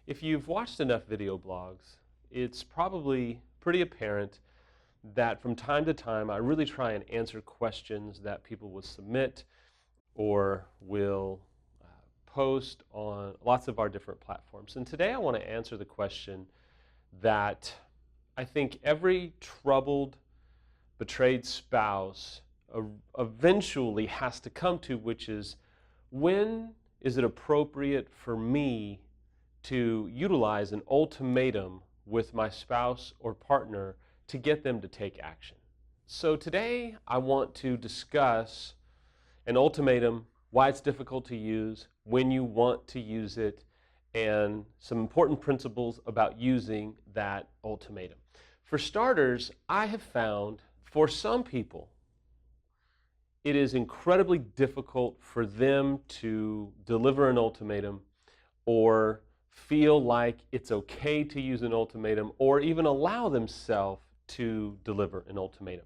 If you've watched enough video blogs, it's probably pretty apparent that from time to time I really try and answer questions that people will submit or will post on lots of our different platforms. And today I want to answer the question that I think every troubled, betrayed spouse eventually has to come to, which is, when is it appropriate for me to utilize an ultimatum with my spouse or partner to get them to take action? So today I want to discuss an ultimatum, why it's difficult to use, when you want to use it, and some important principles about using that ultimatum. For starters, I have found for some people it is incredibly difficult for them to deliver an ultimatum or feel like it's okay to use an ultimatum or even allow themselves to deliver an ultimatum.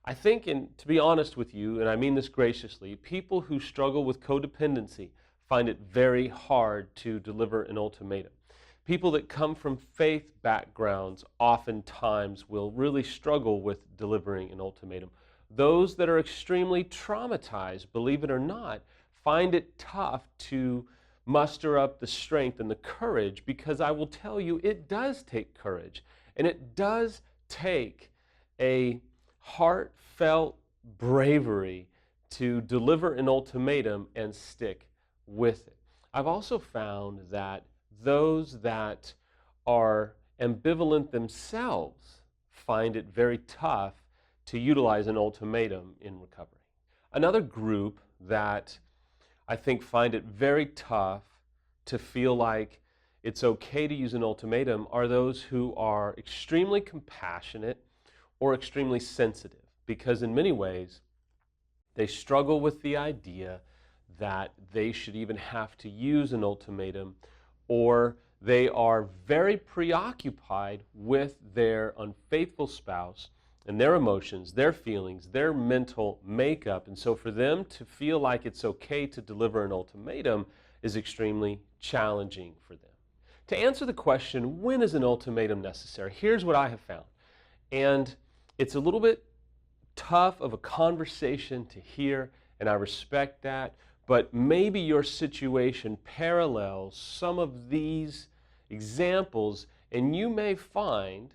I think, and to be honest with you, and I mean this graciously, people who struggle with codependency find it very hard to deliver an ultimatum. People that come from faith backgrounds oftentimes will really struggle with delivering an ultimatum. Those that are extremely traumatized, believe it or not, find it tough to muster up the strength and the courage, because I will tell you, it does take courage, and it does take a heartfelt bravery to deliver an ultimatum and stick with it. I've also found that those that are ambivalent themselves find it very tough to utilize an ultimatum in recovery. Another group that I think find it very tough to feel like it's okay to use an ultimatum are those who are extremely compassionate or extremely sensitive, because in many ways they struggle with the idea that they should even have to use an ultimatum, or they are very preoccupied with their unfaithful spouse and their emotions, their feelings, their mental makeup. And so for them to feel like it's okay to deliver an ultimatum is extremely challenging for them. To answer the question, when is an ultimatum necessary? Here's what I have found. And it's a little bit tough of a conversation to hear, and I respect that, but maybe your situation parallels some of these examples, and you may find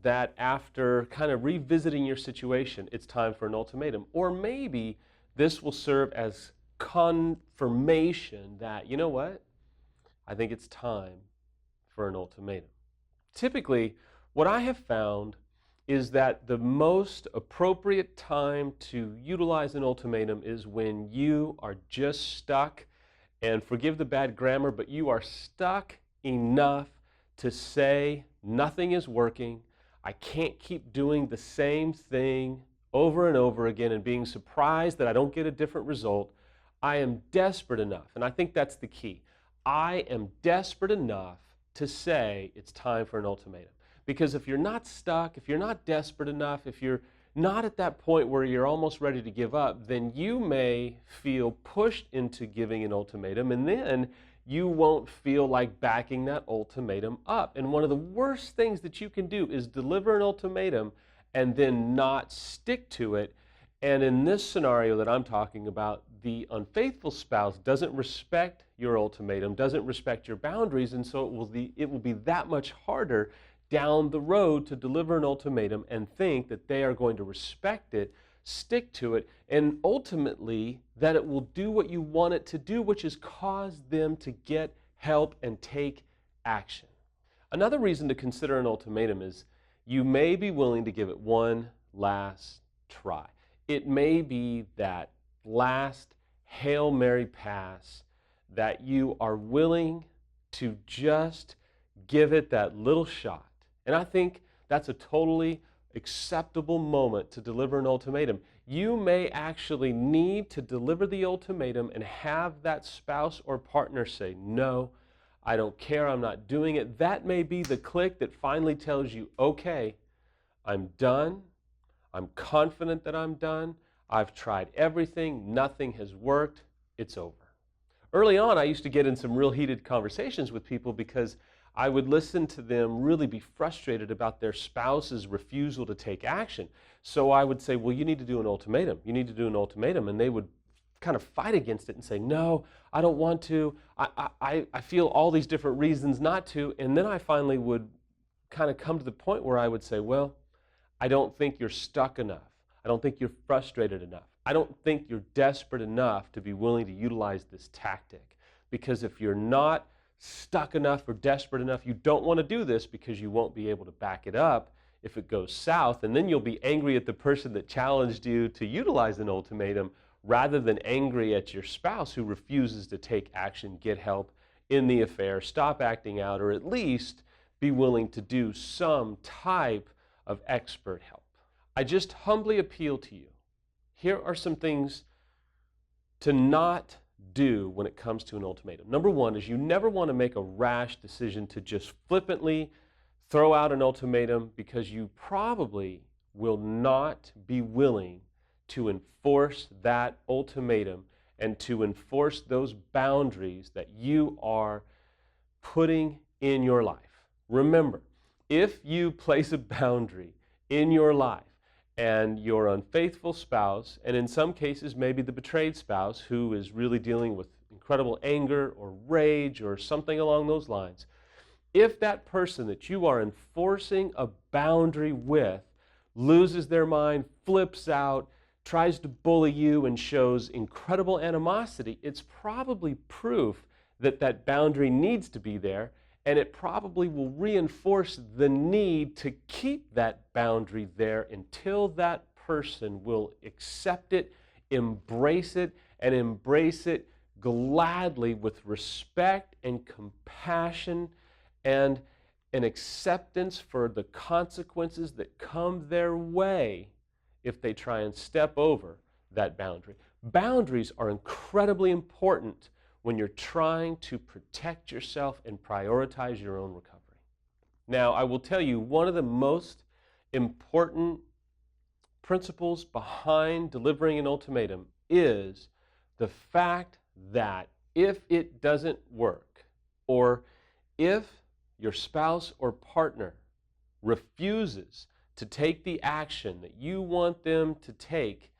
that after kind of revisiting your situation, it's time for an ultimatum. Or maybe this will serve as confirmation that, you know what, I think it's time for an ultimatum. Typically, what I have found is that the most appropriate time to utilize an ultimatum is when you are just stuck, and forgive the bad grammar, but you are stuck enough to say nothing is working. I can't keep doing the same thing over and over again and being surprised that I don't get a different result. I am desperate enough, and I think that's the key. I am desperate enough to say it's time for an ultimatum. Because if you're not stuck, if you're not desperate enough, if you're not at that point where you're almost ready to give up, then you may feel pushed into giving an ultimatum, and then you won't feel like backing that ultimatum up. And one of the worst things that you can do is deliver an ultimatum and then not stick to it. And in this scenario that I'm talking about, the unfaithful spouse doesn't respect your ultimatum, doesn't respect your boundaries, and so it will be that much harder down the road to deliver an ultimatum and think that they are going to respect it, stick to it, and ultimately that it will do what you want it to do, which is cause them to get help and take action. Another reason to consider an ultimatum is you may be willing to give it one last try. It may be that last Hail Mary pass that you are willing to just give it that little shot. And I think that's a totally acceptable moment to deliver an ultimatum. You may actually need to deliver the ultimatum and have that spouse or partner say, no, I don't care, I'm not doing it. That may be the click that finally tells you, okay, I'm done. I'm confident that I'm done. I've tried everything, nothing has worked, it's over. Early on, I used to get in some real heated conversations with people because I would listen to them really be frustrated about their spouse's refusal to take action. So I would say, well, you need to do an ultimatum. You need to do an ultimatum. And they would kind of fight against it and say, no, I don't want to. I feel all these different reasons not to. And then I finally would kind of come to the point where I would say, well, I don't think you're stuck enough. I don't think you're frustrated enough. I don't think you're desperate enough to be willing to utilize this tactic. Because if you're not stuck enough or desperate enough, you don't want to do this because you won't be able to back it up if it goes south. And then you'll be angry at the person that challenged you to utilize an ultimatum rather than angry at your spouse who refuses to take action, get help in the affair, stop acting out, or at least be willing to do some type of expert help. I just humbly appeal to you. Here are some things to not do when it comes to an ultimatum. Number one is you never want to make a rash decision to just flippantly throw out an ultimatum because you probably will not be willing to enforce that ultimatum and to enforce those boundaries that you are putting in your life. Remember, if you place a boundary in your life and your unfaithful spouse, and in some cases maybe the betrayed spouse who is really dealing with incredible anger or rage or something along those lines, if that person that you are enforcing a boundary with loses their mind, flips out, tries to bully you, and shows incredible animosity, it's probably proof that that boundary needs to be there, and it probably will reinforce the need to keep that boundary there until that person will accept it, embrace it, and embrace it gladly with respect and compassion and an acceptance for the consequences that come their way if they try and step over that boundary. Boundaries are incredibly important when you're trying to protect yourself and prioritize your own recovery. Now, I will tell you, one of the most important principles behind delivering an ultimatum is the fact that if it doesn't work, or if your spouse or partner refuses to take the action that you want them to take,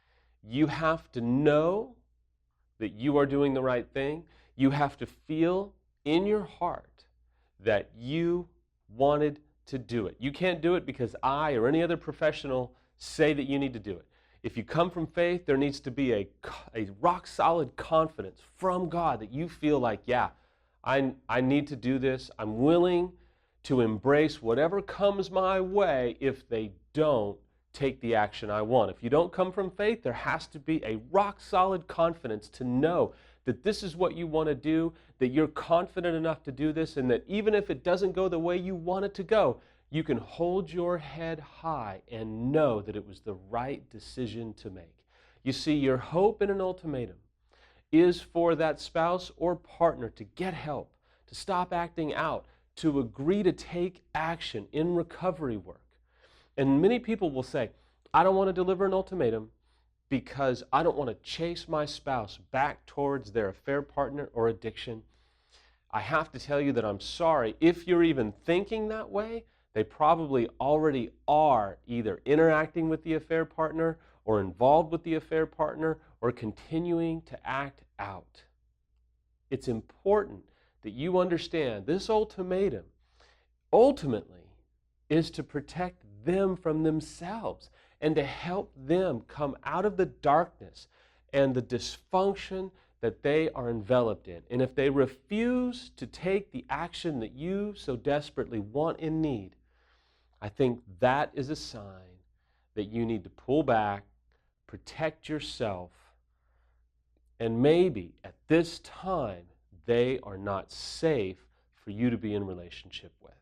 you have to know that you are doing the right thing. You have to feel in your heart that you wanted to do it. You can't do it because I or any other professional say that you need to do it. If you come from faith, there needs to be a rock-solid confidence from God that you feel like, yeah, I need to do this. I'm willing to embrace whatever comes my way if they don't take the action I want. If you don't come from faith, there has to be a rock-solid confidence to know that this is what you want to do, that you're confident enough to do this, and that even if it doesn't go the way you want it to go, you can hold your head high and know that it was the right decision to make. You see, your hope in an ultimatum is for that spouse or partner to get help, to stop acting out, to agree to take action in recovery work. And many people will say, I don't want to deliver an ultimatum because I don't want to chase my spouse back towards their affair partner or addiction. I have to tell you that I'm sorry. If you're even thinking that way, they probably already are either interacting with the affair partner or involved with the affair partner or continuing to act out. It's important that you understand this ultimatum ultimately is to protect them from themselves and to help them come out of the darkness and the dysfunction that they are enveloped in. And if they refuse to take the action that you so desperately want and need, I think that is a sign that you need to pull back, protect yourself, and maybe at this time they are not safe for you to be in relationship with.